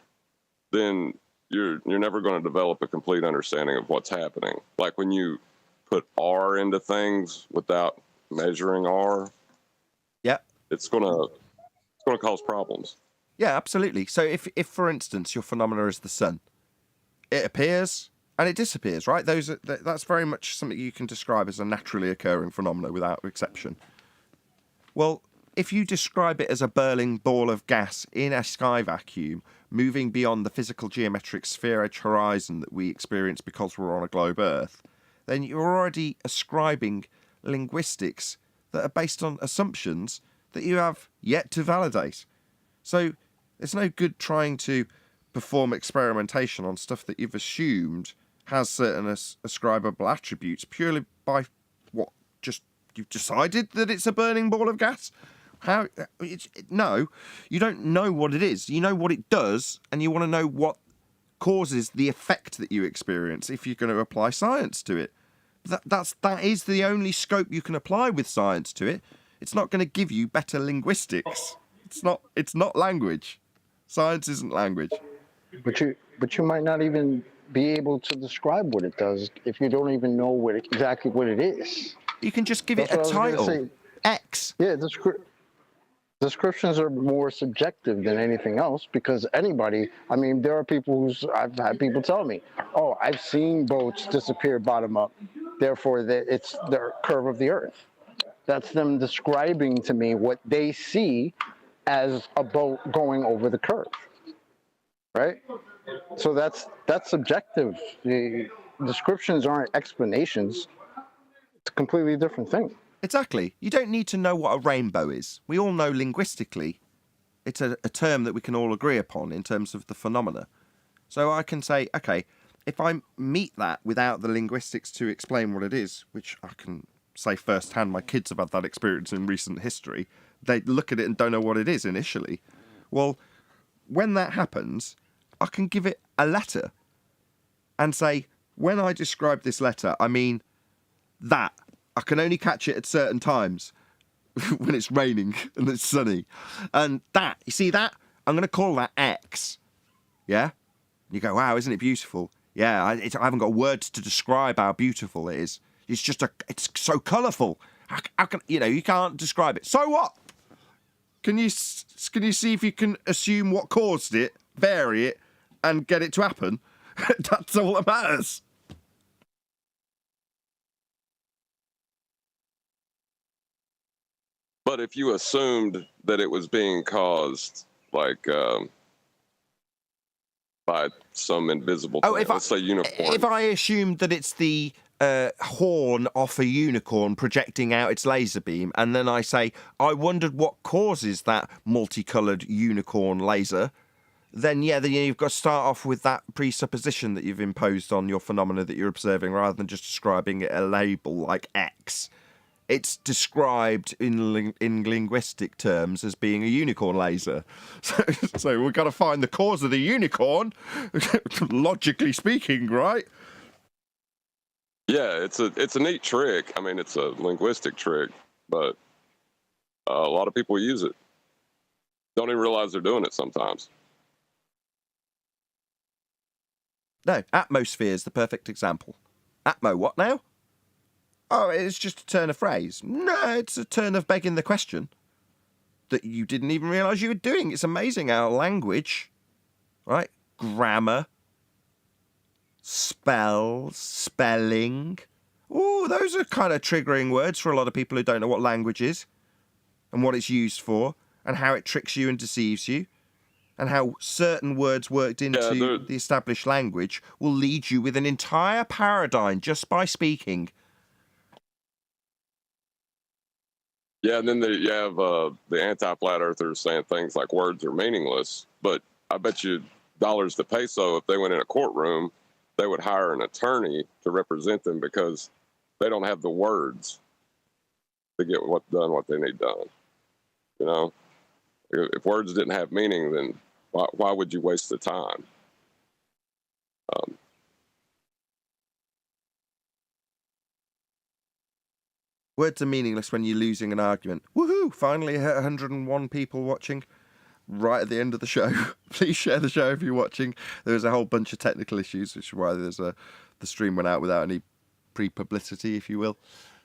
then you're never going to develop a complete understanding of what's happening. Like when you put R into things without measuring R, it's going to cause problems. Yeah, absolutely. So if for instance your phenomena is the sun, it appears and it disappears, right? That's very much something you can describe as a naturally occurring phenomena without exception. Well, if you describe it as a burning ball of gas in a sky vacuum, moving beyond the physical geometric sphere-edge horizon that we experience because we're on a globe Earth, then you're already ascribing linguistics that are based on assumptions that you have yet to validate. So it's no good trying to perform experimentation on stuff that you've assumed has certain ascribable attributes purely by what? Just you've decided that it's a burning ball of gas? No, you don't know what it is. You know what it does, and you want to know what causes the effect that you experience if you're going to apply science to it. That is the only scope you can apply with science to it. It's not going to give you better linguistics. It's not language. Science isn't language. But you might not even be able to describe what it does if you don't even know exactly what it is. You can just give it a title. X. Yeah, descriptions are more subjective than anything else because anybody, there are people I've had people tell me, oh, I've seen boats disappear bottom up, therefore it's the curve of the earth. That's them describing to me what they see as a boat going over the curve, right? So that's subjective. The descriptions aren't explanations. It's a completely different thing. Exactly. You don't need to know what a rainbow is. We all know linguistically it's a term that we can all agree upon in terms of the phenomena. So I can say, okay, if I meet that without the linguistics to explain what it is, which I can say firsthand, my kids have had that experience in recent history, they look at it and don't know what it is initially. Well, when that happens, I can give it a letter and say, when I describe this letter, I mean that. I can only catch it at certain times when it's raining and it's sunny. And that, you see that? I'm going to call that X. Yeah? You go, wow, isn't it beautiful? Yeah, I haven't got words to describe how beautiful it is. It's so colourful. How can, you can't describe it. So what? Can you see if you can assume what caused it, vary it, and get it to happen? That's all that matters. But if you assumed that it was being caused, like, by some invisible thing, let's say unicorn. If I assumed that it's the horn off a unicorn projecting out its laser beam, and then I say, I wondered what causes that multicoloured unicorn laser, then you've got to start off with that presupposition that you've imposed on your phenomena that you're observing, rather than just describing it a label like X. It's described in linguistic terms as being a unicorn laser. So we've got to find the cause of the unicorn, logically speaking, right? Yeah, it's a neat trick. I mean, it's a linguistic trick, but a lot of people use it. Don't even realize they're doing it sometimes. No, atmosphere is the perfect example. Atmo, what now? Oh, it's just a turn of phrase. No, it's a turn of begging the question that you didn't even realise you were doing. It's amazing how language, right? Grammar, spells, spelling. Oh, those are kind of triggering words for a lot of people who don't know what language is and what it's used for and how it tricks you and deceives you and how certain words worked into the established language will lead you with an entire paradigm just by speaking. Yeah, and then you have the anti-flat earthers saying things like words are meaningless, but I bet you dollars to peso, if they went in a courtroom, they would hire an attorney to represent them because they don't have the words to get what they need done. You know, if words didn't have meaning, then why would you waste the time? Words are meaningless when you're losing an argument. Woohoo! Finally, 101 people watching right at the end of the show. Please share the show if you're watching. There was a whole bunch of technical issues, which is why the stream went out without any pre-publicity, if you will.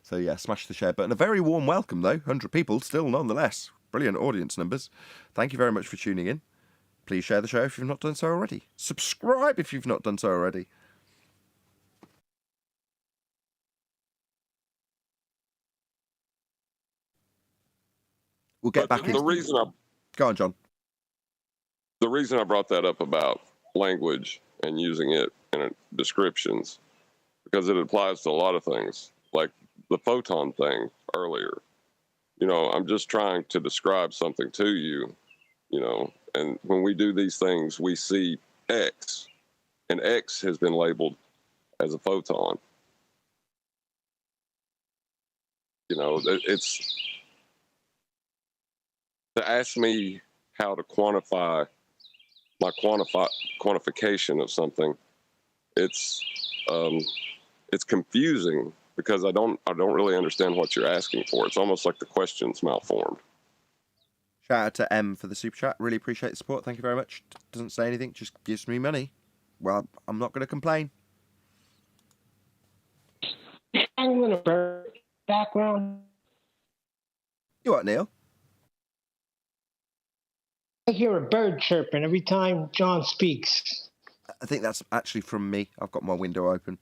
So yeah, smash the share button. A very warm welcome, though. 100 people still, nonetheless. Brilliant audience numbers. Thank you very much for tuning in. Please share the show if you've not done so already. Subscribe if you've not done so already. We'll get back into... Go on, John. The reason I brought that up about language and using it in descriptions, because it applies to a lot of things, like the photon thing earlier. You know, I'm just trying to describe something to you, you know, and when we do these things, we see X, and X has been labeled as a photon. You know, it's to ask me how to quantify my quantification of something. It's confusing because I don't really understand what you're asking for. It's almost like the question's malformed. Shout out to M for the super chat. Really appreciate the support. Thank you very much. Doesn't say anything, just gives me money. Well, I'm not going to complain. Angling a bird background. You what, Neil? I hear a bird chirping every time John speaks. I think that's actually from me. I've got my window open.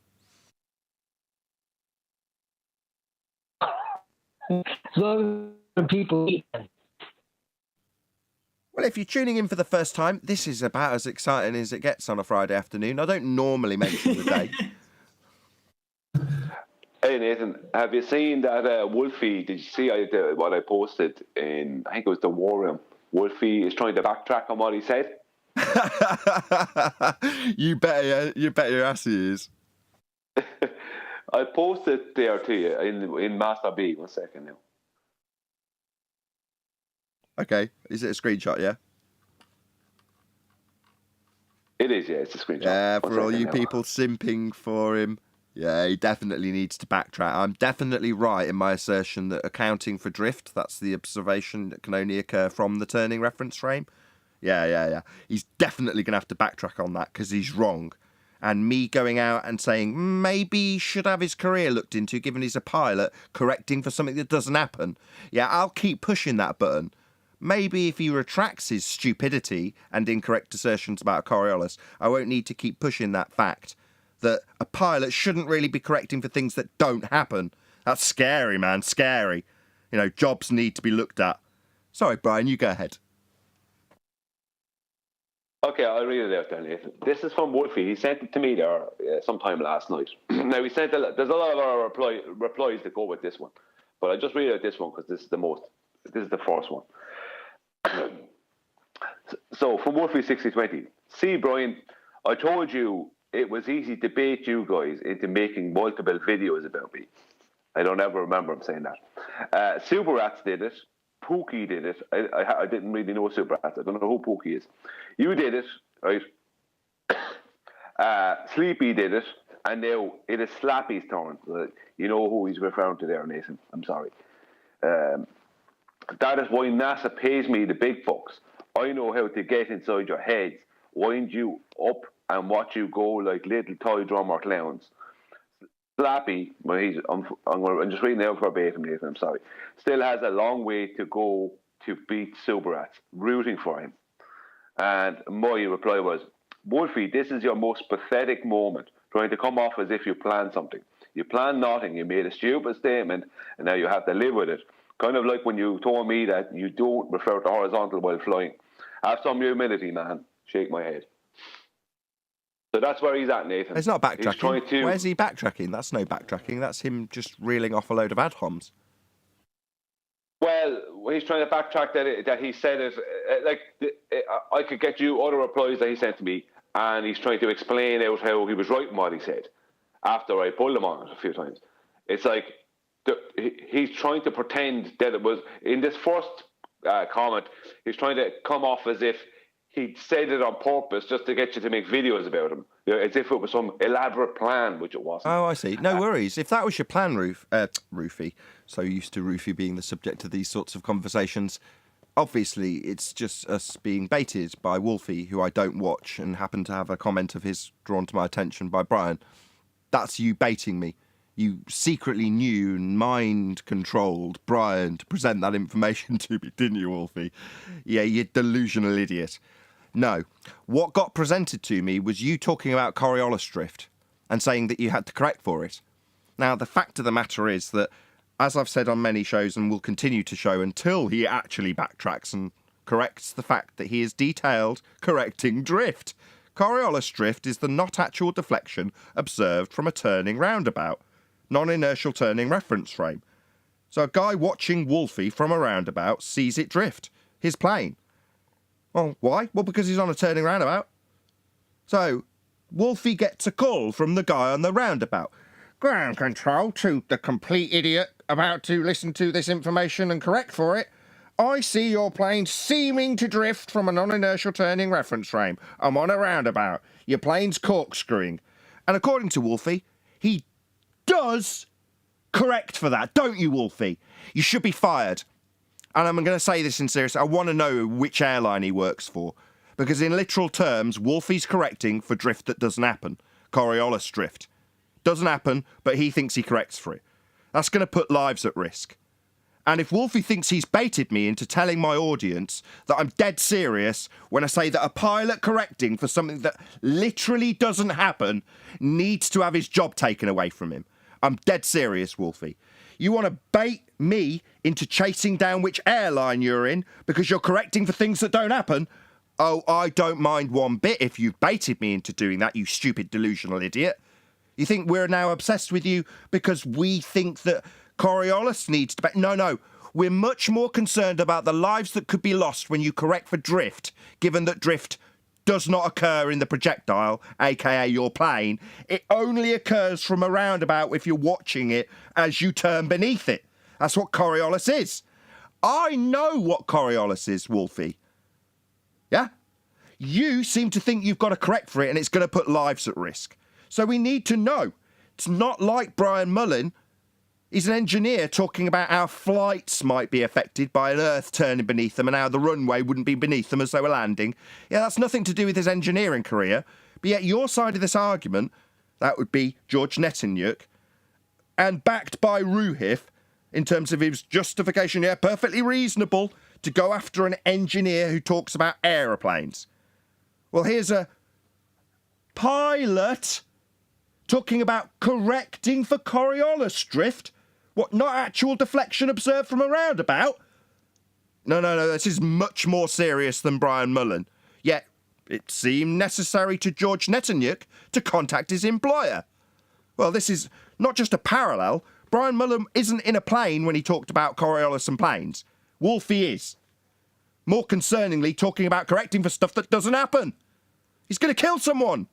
Those people eat. Well, if you're tuning in for the first time, this is about as exciting as it gets on a Friday afternoon. I don't normally mention the day. Hey Nathan, have you seen that Wolfie? Did you see what I posted in? I think it was the War Room. Wolfie is trying to backtrack on what he said. You bet your ass he is. I posted there to you in Master B. 1 second now. Okay, is it a screenshot? Yeah. It is, yeah. It's a screenshot. Yeah, for all you people simping for him. Yeah, he definitely needs to backtrack. I'm definitely right in my assertion that accounting for drift, that's the observation that can only occur from the turning reference frame. Yeah. He's definitely going to have to backtrack on that because he's wrong. And me going out and saying maybe he should have his career looked into, given he's a pilot, correcting for something that doesn't happen. Yeah, I'll keep pushing that button. Maybe if he retracts his stupidity and incorrect assertions about Coriolis, I won't need to keep pushing that fact that a pilot shouldn't really be correcting for things that don't happen. That's scary, man, scary. You know, jobs need to be looked at. Sorry, Brian, you go ahead. Okay, I'll read it out there, Nathan. This is from Wolfie. He sent it to me there sometime last night. Now, there's a lot of our replies that go with this one. But I just read out this one because this is the first one. So from Wolfie 6020, see, Brian, I told you it was easy to bait you guys into making multiple videos about me. I don't ever remember him saying that. Super Rats did it. Pookie did it. I didn't really know Super Rats. I don't know who Pookie is. You did it, right? Sleepy did it. And now it is Slappy's turn. You know who he's referring to there, Nathan. I'm sorry. That is why NASA pays me the big bucks. I know how to get inside your heads, wind you up, and watch you go like little toy drummer clowns. Slappy, well, I'm just reading out verbatim, Nathan, I'm sorry, still has a long way to go to beat Super Rats, rooting for him. And my reply was, Wolfie, this is your most pathetic moment, trying to come off as if you planned something. You planned nothing, you made a stupid statement, and now you have to live with it. Kind of like when you told me that you don't refer to horizontal while flying. Have some humility, man. Shake my head. So that's where he's at, Nathan. It's not backtracking. He's trying to... Where's he backtracking? That's no backtracking. That's him just reeling off a load of ad homs. Well, he's trying to backtrack that he said it. I could get you other replies that he sent to me, and he's trying to explain out how he was right in what he said after I pulled him on it a few times. It's like he's trying to pretend that it was in this first comment. He's trying to come off as if he said it on purpose just to get you to make videos about him, as if it was some elaborate plan, which it wasn't. Oh, I see. No worries. If that was your plan, Roofy, so used to Roofy being the subject of these sorts of conversations, obviously it's just us being baited by Wolfie, who I don't watch, and happened to have a comment of his drawn to my attention by Brian. That's you baiting me. You secretly knew and mind-controlled Brian to present that information to me, didn't you, Wolfie? Yeah, you delusional idiot. No. What got presented to me was you talking about Coriolis drift and saying that you had to correct for it. Now, the fact of the matter is that, as I've said on many shows and will continue to show until he actually backtracks and corrects the fact that he is detailed correcting drift. Coriolis drift is the not actual deflection observed from a turning roundabout. Non-inertial turning reference frame. So a guy watching Wolfie from a roundabout sees it drift, his plane. Well, why? Well, because he's on a turning roundabout. So, Wolfie gets a call from the guy on the roundabout. Ground control to the complete idiot about to listen to this information and correct for it. I see your plane seeming to drift from a non-inertial turning reference frame. I'm on a roundabout. Your plane's corkscrewing. And according to Wolfie, he does correct for that, don't you, Wolfie? You should be fired. And I'm going to say this in serious. I want to know which airline he works for. Because in literal terms, Wolfie's correcting for drift that doesn't happen. Coriolis drift. Doesn't happen, but he thinks he corrects for it. That's going to put lives at risk. And if Wolfie thinks he's baited me into telling my audience that I'm dead serious when I say that a pilot correcting for something that literally doesn't happen needs to have his job taken away from him. I'm dead serious, Wolfie. You want to bait me into chasing down which airline you're in because you're correcting for things that don't happen? Oh, I don't mind one bit if you've baited me into doing that, you stupid delusional idiot. You think we're now obsessed with you because we think that Coriolis needs to... No. We're much more concerned about the lives that could be lost when you correct for drift, given that drift does not occur in the projectile, aka your plane. It only occurs from a roundabout if you're watching it as you turn beneath it. That's what Coriolis is. I know what Coriolis is, Wolfie. Yeah? You seem to think you've got to correct for it and it's going to put lives at risk. So we need to know. It's not like Brian Mullen. He's an engineer talking about how flights might be affected by an Earth turning beneath them and how the runway wouldn't be beneath them as they were landing. Yeah, that's nothing to do with his engineering career. But yet your side of this argument, that would be George Netanyahu, and backed by Ruhif, in terms of his justification, yeah, perfectly reasonable to go after an engineer who talks about aeroplanes. Well, here's a pilot talking about correcting for Coriolis drift. What, not actual deflection observed from a roundabout? No, this is much more serious than Brian Mullen. Yet, it seemed necessary to George Netanyahu to contact his employer. Well, this is not just a parallel. Brian Mullen isn't in a plane when he talked about Coriolis and planes. Wolfie is. More concerningly, talking about correcting for stuff that doesn't happen. He's going to kill someone.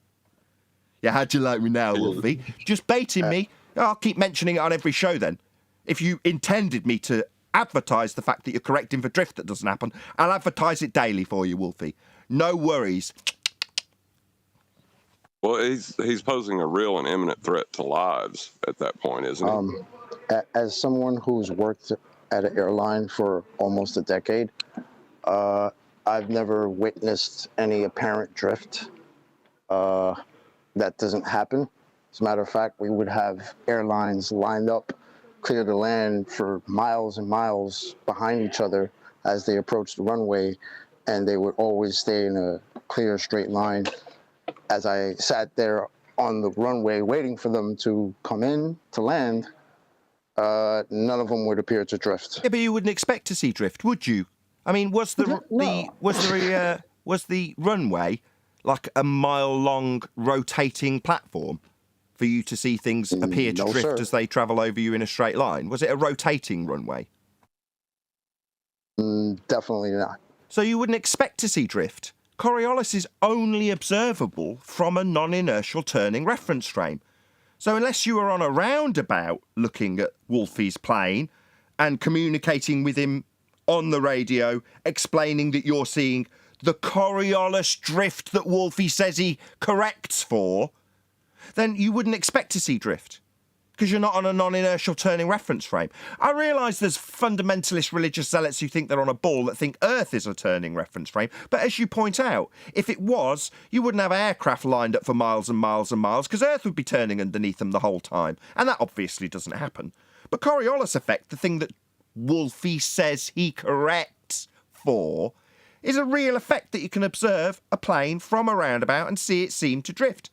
Yeah, how'd you like me now, Wolfie? Just baiting me? I'll keep mentioning it on every show then. If you intended me to advertise the fact that you're correcting for drift that doesn't happen, I'll advertise it daily for you, Wolfie. No worries. Well, he's posing a real and imminent threat to lives at that point, isn't he? As someone who's worked at an airline for almost a decade, I've never witnessed any apparent drift. That doesn't happen. As a matter of fact, we would have airlines lined up, clear the land for miles and miles behind each other as they approach the runway, and they would always stay in a clear, straight line. As I sat there on the runway waiting for them to come in to land, none of them would appear to drift. Yeah, but you wouldn't expect to see drift, would you? I mean, was the runway like a mile-long rotating platform for you to see things appear to drift, sir, as they travel over you in a straight line? Was it a rotating runway? Definitely not. So you wouldn't expect to see drift. Coriolis is only observable from a non-inertial turning reference frame. So unless you were on a roundabout looking at Wolfie's plane and communicating with him on the radio, explaining that you're seeing the Coriolis drift that Wolfie says he corrects for, then you wouldn't expect to see drift, because you're not on a non-inertial turning reference frame. I realise there's fundamentalist religious zealots who think they're on a ball that think Earth is a turning reference frame, but as you point out, if it was, you wouldn't have aircraft lined up for miles and miles and miles, because Earth would be turning underneath them the whole time, and that obviously doesn't happen. But Coriolis effect, the thing that Wolfie says he corrects for, is a real effect that you can observe a plane from a roundabout and see it seem to drift.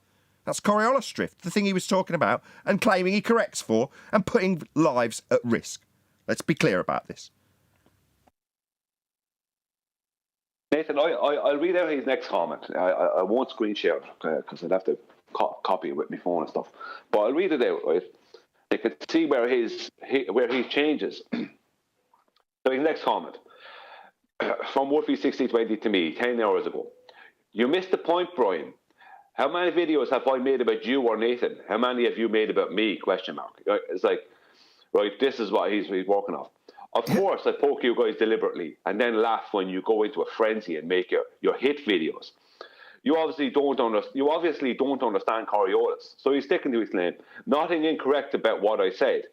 That's Coriolis drift, the thing he was talking about and claiming he corrects for and putting lives at risk. Let's be clear about this. Nathan, I'll read out his next comment. I won't screen share it because I'd have to copy it with my phone and stuff. But I'll read it out, right? You can see where he changes. So his next comment. From Wolfie6020 to me 10 hours ago. You missed the point, Brian. How many videos have I made about you or Nathan? How many have you made about me? Question mark. It's like, right, this is what he's working off. Of course, I poke you guys deliberately and then laugh when you go into a frenzy and make your hit videos. You obviously don't understand Coriolis, so he's sticking to his claim. Nothing incorrect about what I said.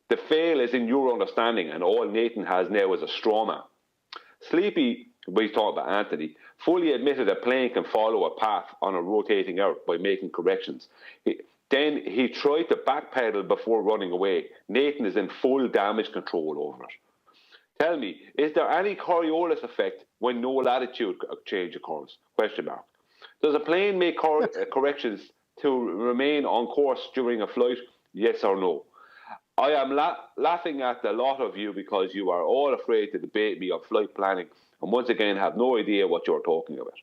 The fail is in your understanding, and all Nathan has now is a straw man. Sleepy, we talked about Anthony, fully admitted a plane can follow a path on a rotating Earth by making corrections. Then he tried to backpedal before running away. Nathan is in full damage control over it. Tell me, is there any Coriolis effect when no latitude change occurs? Question mark. Does a plane make corrections to remain on course during a flight? Yes or no? I am laughing at a lot of you because you are all afraid to debate me on flight planning and once again have no idea what you're talking about.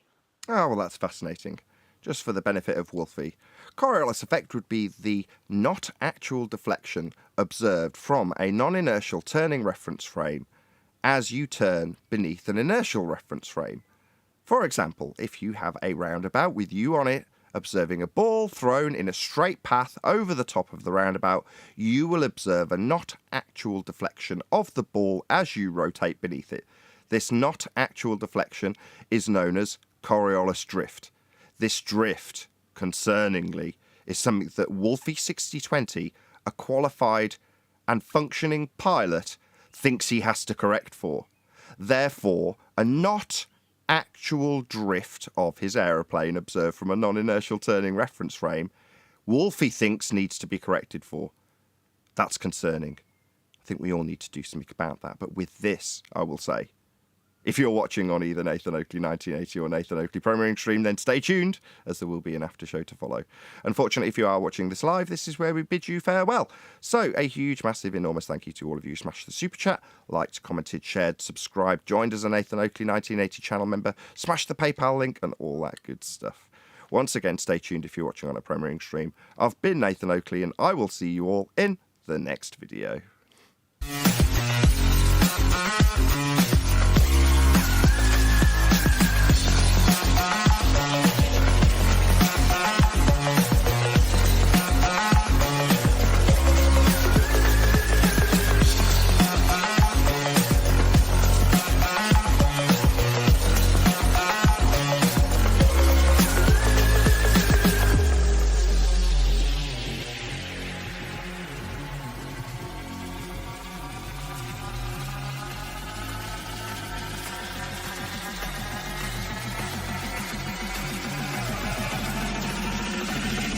Oh, well, that's fascinating. Just for the benefit of Wolfie, Coriolis effect would be the not actual deflection observed from a non-inertial turning reference frame as you turn beneath an inertial reference frame. For example, if you have a roundabout with you on it, observing a ball thrown in a straight path over the top of the roundabout, you will observe a not actual deflection of the ball as you rotate beneath it. This not actual deflection is known as Coriolis drift. This drift, concerningly, is something that Wolfie6020, a qualified and functioning pilot, thinks he has to correct for. Therefore, a not actual drift of his aeroplane observed from a non-inertial turning reference frame, Wolfie thinks needs to be corrected for. That's concerning. I think we all need to do something about that. But with this, I will say, if you're watching on either Nathan Oakley 1980 or Nathan Oakley Premiering Stream, then stay tuned, as there will be an after show to follow. Unfortunately, if you are watching this live, this is where we bid you farewell. So, a huge, massive, enormous thank you to all of you who smashed the super chat, liked, commented, shared, subscribed, joined as a Nathan Oakley 1980 channel member, smashed the PayPal link, and all that good stuff. Once again, stay tuned if you're watching on a Premiering Stream. I've been Nathan Oakley, and I will see you all in the next video.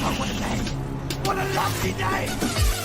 Oh, what a day! What a lovely day!